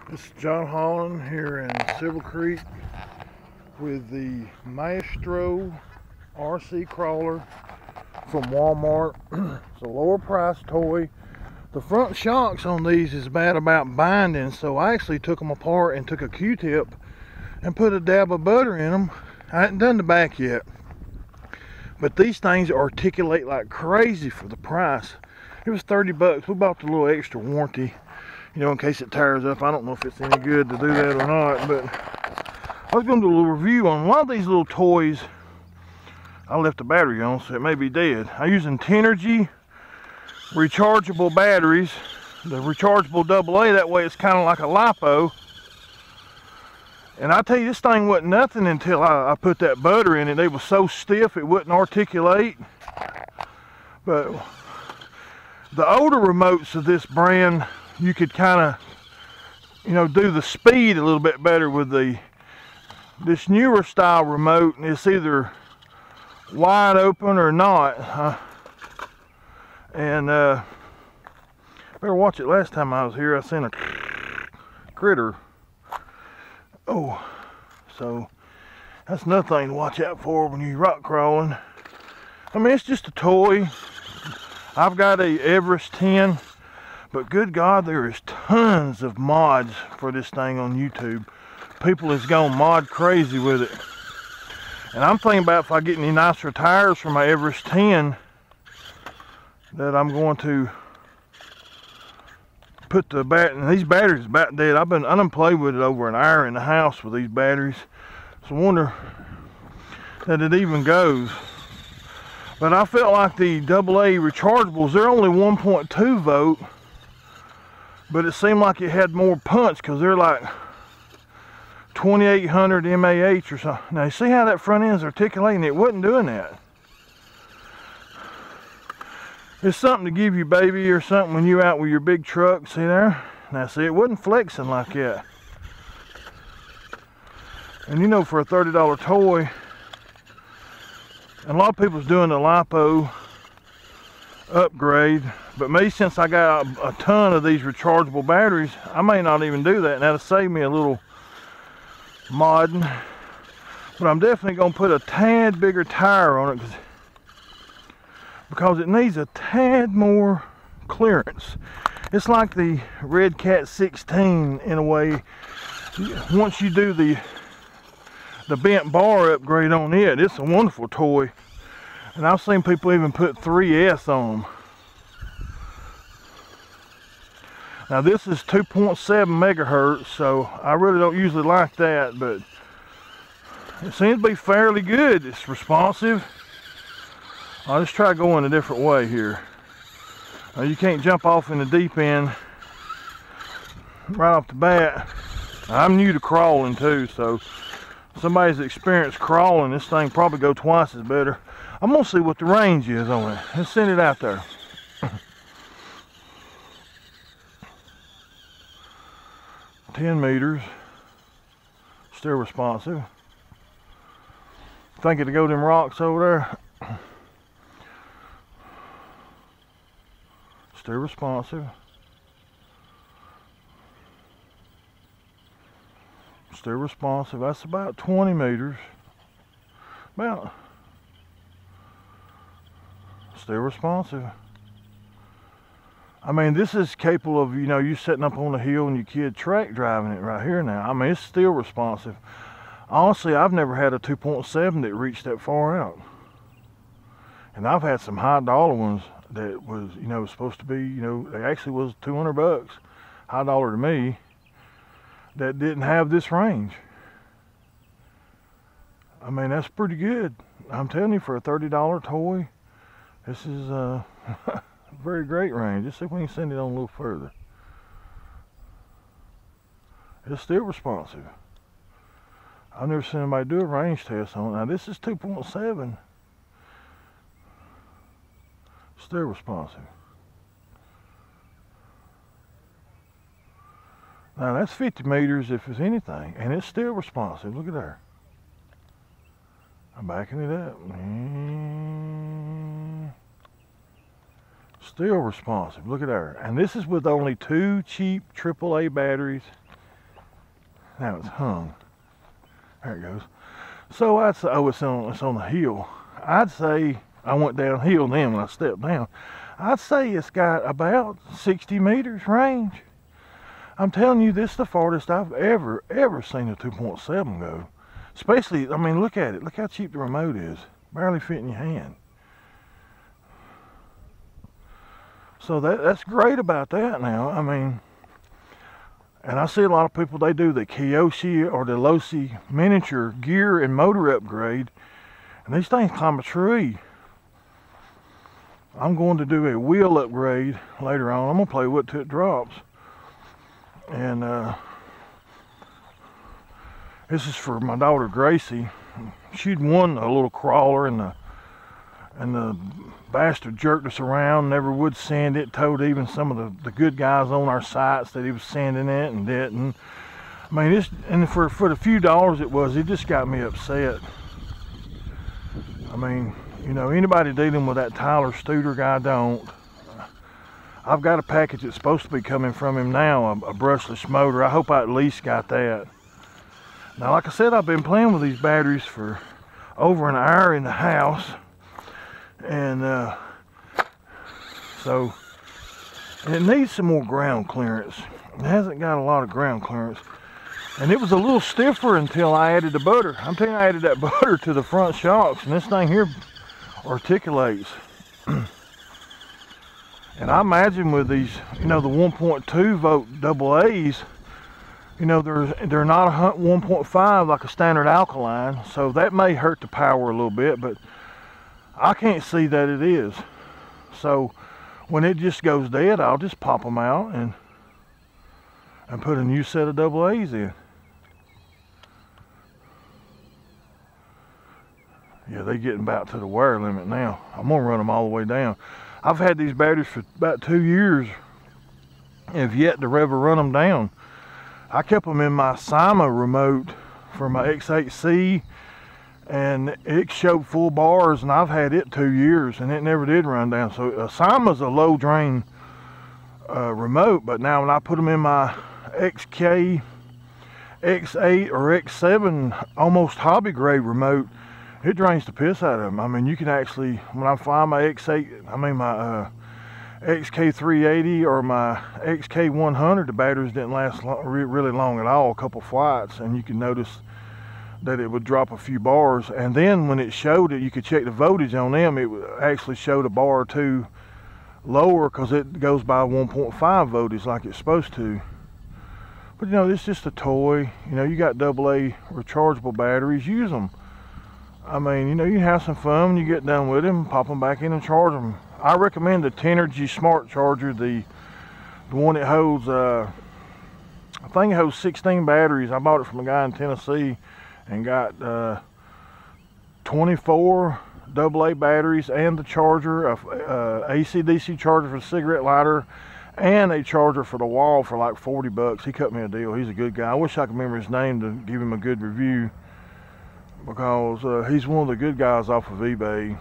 This is John Holland here in Silver Creek with the Maestro RC crawler from Walmart. It's a lower price toy. The front shocks on these is bad about binding, so I actually took them apart and took a Q-tip and put a dab of butter in them. I hadn't done the back yet, but these things articulate like crazy for the price. It was 30 bucks. We bought the little extra warranty, you know, in case it tears up. I don't know if it's any good to do that or not, but I was going to do a little review on a lot of these little toys. I left the battery on, so it may be dead. I'm using Tenergy rechargeable batteries, the rechargeable AA. That way it's kind of like a LiPo. And I tell you, this thing wasn't nothing until I put that butter in it. It was so stiff it wouldn't articulate. But the older remotes of this brand, you could kind of, you know, do the speed a little bit better with this newer style remote. It's either wide open or not. Better watch it. Last time I was here, I seen a critter. Oh, so that's another thing to watch out for when you're rock crawling. I mean, it's just a toy. I've got a Everest 10, but good God, there is tons of mods for this thing on YouTube. People has gone mod crazy with it. And I'm thinking about if I get any nicer tires for my Everest 10, that I'm going to put the and these batteries about dead. I done played with it over an hour in the house with these batteries. So I wonder that it even goes. But I felt like the AA rechargeables, they're only 1.2 volt, but it seemed like it had more punch because they're like 2800 mAh or something. Now you see how that front end's articulating? It wasn't doing that. It's something to give you baby or something when you're out with your big truck. See there? Now see, it wasn't flexing like that. And you know, for a $30 toy, and a lot of people's doing the LiPo upgrade, but me, since I got a ton of these rechargeable batteries, I may not even do that, and that'll save me a little modding. But I'm definitely going to put a tad bigger tire on it because it needs a tad more clearance. It's like the Red Cat 16 in a way. Once you do the bent bar upgrade on it, it's a wonderful toy. And I've seen people even put 3S on them. Now this is 2.7 megahertz, so I really don't usually like that, but it seems to be fairly good. It's responsive. I'll just try going a different way here. Now you can't jump off in the deep end right off the bat. I'm new to crawling too, so somebody's experienced crawling, this thing probably go twice as better. I'm gonna see what the range is on it. Let's send it out there. 10 meters. Still responsive. Think it'll go them rocks over there. Still responsive. Still responsive. That's about 20 meters. About. Still responsive. I mean, this is capable of, you know, you setting up on the hill and your kid track driving it right here now. I mean, it's still responsive. Honestly, I've never had a 2.7 that reached that far out. And I've had some high dollar ones that was, you know, supposed to be, you know, they actually was 200 bucks. High dollar to me. That didn't have this range. I mean, that's pretty good. I'm telling you, for a $30 toy, this is a very great range. Let's see if we can send it on a little further. It's still responsive. I've never seen anybody do a range test on it. Now this is 2.7. Still responsive. Now that's 50 meters if it's anything, and it's still responsive. Look at there. I'm backing it up. Still responsive. Look at there. And this is with only 2 cheap AAA batteries. Now it's hung. There it goes. So I'd say, oh, it's on the hill. I'd say I went downhill then when I stepped down. I'd say it's got about 60 meters range. I'm telling you, this is the farthest I've ever seen a 2.7 go. Especially, I mean, look at it. Look how cheap the remote is. Barely fit in your hand. So that's great about that now. I mean, and I see a lot of people, they do the Kiyoshi or the Losi miniature gear and motor upgrade. And these things climb a tree. I'm going to do a wheel upgrade later on. I'm going to play with it till it drops. And this is for my daughter Gracie. She'd won a little crawler, and the bastard jerked us around, never would sand it, told even some of the good guys on our sites that he was sanding it and didn't. I mean, and for the few dollars it just got me upset. I mean, you know, anybody dealing with that Tyler Studer guy, don't. I've got a package that's supposed to be coming from him now, a brushless motor. I hope I at least got that. Now, like I said, I've been playing with these batteries for over an hour in the house. And so it needs some more ground clearance. It hasn't got a lot of ground clearance. And it was a little stiffer until I added the butter. I'm telling you, I added that butter to the front shocks, and this thing here articulates. And I imagine with these, you know, the 1.2 volt AA's, you know, they're not 1.5 like a standard alkaline, so that may hurt the power a little bit, but I can't see that it is. So when it just goes dead, I'll just pop them out and put a new set of AA's in. Yeah, they're getting about to the wear limit now. I'm gonna run them all the way down. I've had these batteries for about 2 years and have yet to ever run them down. I kept them in my Sima remote for my X8C, and it showed full bars, and I've had it 2 years and it never did run down. So Sima's a low drain remote, but now when I put them in my XK, X8 or X7 almost hobby grade remote, it drains the piss out of them. I mean, you can actually, when I fly my X8, I mean my XK380 or my XK100, the batteries didn't last really long at all, a couple flights, and you can notice that it would drop a few bars. And then when it showed it, you could check the voltage on them, it would actually show a bar or two lower because it goes by 1.5 voltage like it's supposed to. But you know, it's just a toy. You know, you got AA rechargeable batteries, use them. I mean, you know, you have some fun when you get done with them, pop them back in and charge them. I recommend the Tenergy Smart Charger, the one that holds, I think it holds 16 batteries. I bought it from a guy in Tennessee and got 24 AA batteries and the charger, AC/DC charger for the cigarette lighter, and a charger for the wall for like 40 bucks. He cut me a deal. He's a good guy. I wish I could remember his name to give him a good review, because he's one of the good guys off of eBay.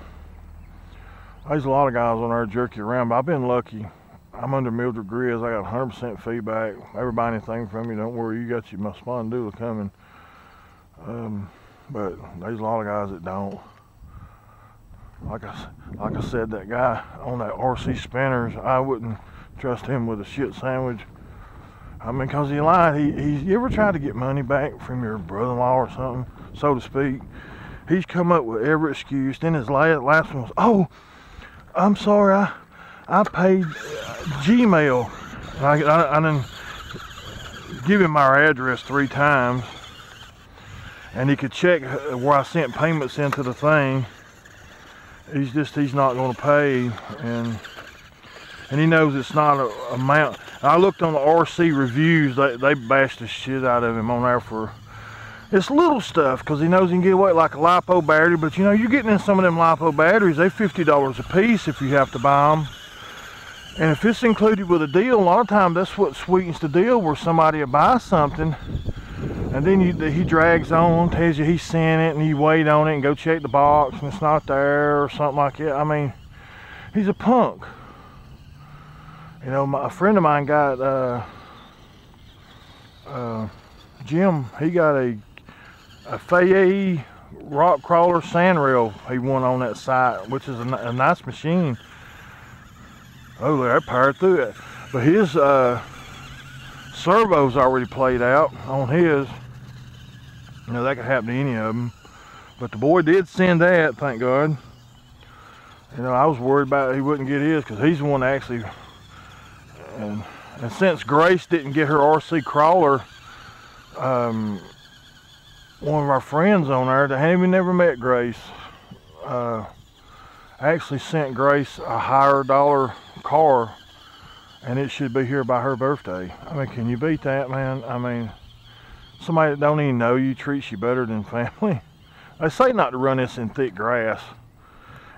There's a lot of guys on there jerk you around, but I've been lucky. I'm under Mildred Grizz. I got 100% feedback. Ever buy anything from me, don't worry, you got my Spondula coming. But there's a lot of guys that don't. Like I said, that guy on that RC Spinners, I wouldn't trust him with a shit sandwich. I mean, because he lied. You ever tried to get money back from your brother-in-law or something, so to speak? He's come up with every excuse. Then his last one was, oh, I'm sorry, I paid Gmail. And I didn't give him our address 3 times. And he could check where I sent payments into the thing. He's not going to pay. And he knows it's not a amount. I looked on the RC reviews, they bashed the shit out of him on there for it's little stuff, because he knows he can get away like a LiPo battery. But you know, you're getting in some of them LiPo batteries, they're $50 a piece if you have to buy them. And if it's included with a deal, a lot of times that's what sweetens the deal, where somebody will buy something and then he drags on, tells you he's sent it, and you wait on it and go check the box and it's not there or something like that. I mean, he's a punk. You know, a friend of mine got Jim, he got a Fayette rock crawler sand rail he won on that site, which is a nice machine. Oh, I powered through it. But his servo's already played out on his. You know, that could happen to any of them. But the boy did send that, thank God. You know, I was worried about he wouldn't get his because he's the one that actually. And since Grace didn't get her RC crawler, one of our friends on there that hadn't even never met Grace, actually sent Grace a higher dollar car, and it should be here by her birthday. I mean, can you beat that, man? I mean, somebody that don't even know you treats you better than family. They say not to run this in thick grass.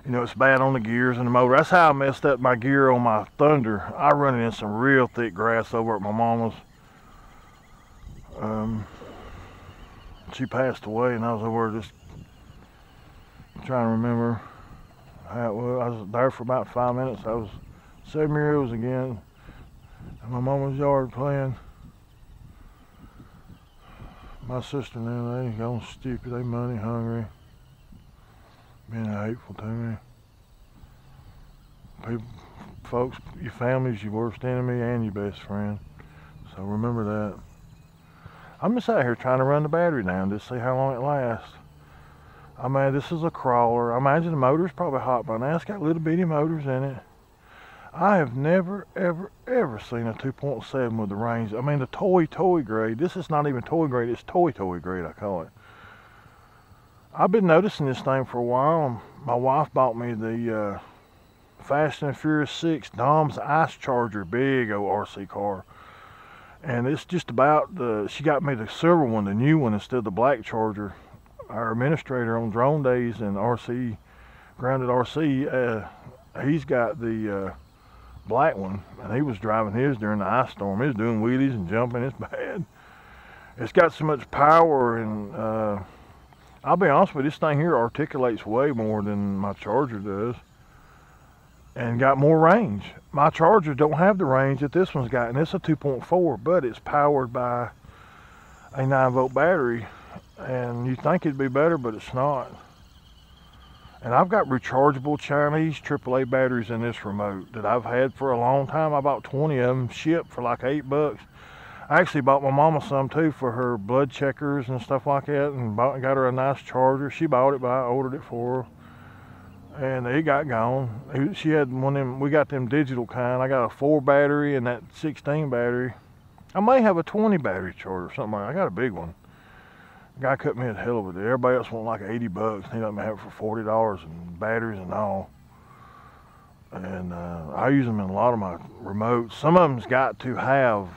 You know, it's bad on the gears and the motor. That's how I messed up my gear on my Thunder. I run it in some real thick grass over at my mama's. She passed away, and I was over just trying to remember how it was. I was there for about 5 minutes. I was 7 years old again in my mama's yard playing. My sister and them, they gone stupid. They money hungry. Being hateful to me. People, folks, your family's your worst enemy and your best friend. So remember that. I'm just out here trying to run the battery down, just see how long it lasts. I mean, this is a crawler. I imagine the motor's probably hot by now. It's got little bitty motors in it. I have never, ever, ever seen a 2.7 with the range. I mean, the toy grade. This is not even toy grade. It's toy grade, I call it. I've been noticing this thing for a while. My wife bought me the Fast and Furious 6 Dom's Ice Charger, big old RC car. And it's just about she got me the silver one, the new one, instead of the black Charger. Our administrator on Drone Days and RC, Grounded RC, he's got the black one, and he was driving his during the ice storm. He was doing wheelies and jumping. It's bad. It's got so much power, and I'll be honest with you, this thing here articulates way more than my Charger does, and got more range. My Charger don't have the range that this one's got, and it's a 2.4, but it's powered by a 9-volt battery, and you think it'd be better, but it's not. And I've got rechargeable Chinese AAA batteries in this remote that I've had for a long time. I bought 20 of them shipped for like $8. I actually bought my mama some too for her blood checkers and stuff like that, and got her a nice charger. She bought it, but I ordered it for her, and it got gone. She had one of them. We got them digital kind. I got a 4 battery and that 16 battery. I may have a 20 battery charger or something like that. I got a big one. The guy cut me a hell of a deal. Everybody else want like $80, and he let me have it for $40 and batteries and all. And I use them in a lot of my remotes. Some of them's got to have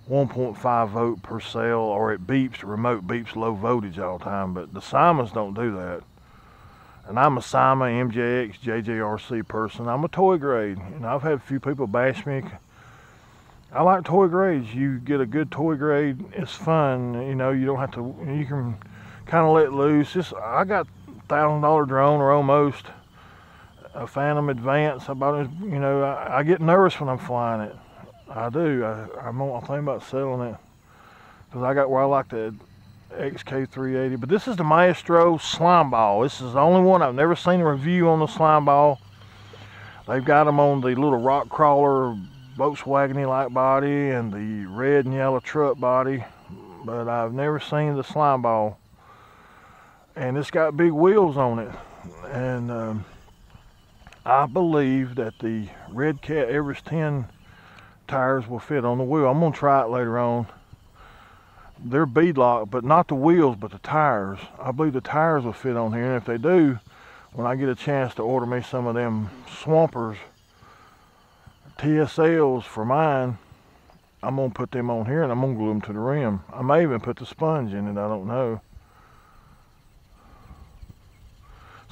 1.5 volt per cell, or it beeps, the remote beeps low voltage all the time, but the Simons don't do that. And I'm a Simon MJX JJRC person. I'm a toy grade, and I've had a few people bash me. I like toy grades. You get a good toy grade, it's fun. You know, you don't have to, you can kind of let loose. I got $1,000 drone, or almost, a Phantom Advance. I bought it, you know, I get nervous when I'm flying it. I do. I'm thinking about selling it, because I got where I like the XK380. But this is the Maestro slime ball. This is the only one. I've never seen a review on the slime ball. They've got them on the little rock crawler Volkswagen like body and the red and yellow truck body, but I've never seen the slime ball. And it's got big wheels on it, and I believe that the Red Cat Everest 10 tires will fit on the wheel. I'm gonna try it later on. They're beadlock, but not the wheels, but the tires. I believe the tires will fit on here, and if they do, when I get a chance to order me some of them Swampers TSLs for mine, I'm gonna put them on here, and I'm gonna glue them to the rim. I may even put the sponge in it, I don't know.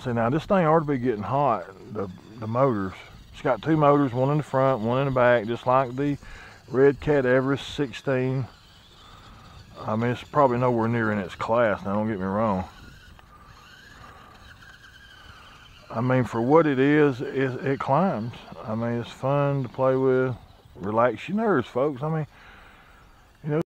See, now this thing ought to be getting hot, the motors. It's got 2 motors, one in the front, one in the back, just like the Red Cat Everest 16. I mean, it's probably nowhere near in its class, now don't get me wrong. I mean, for what it is, it climbs. I mean, it's fun to play with, relax your nerves, folks. I mean, you know,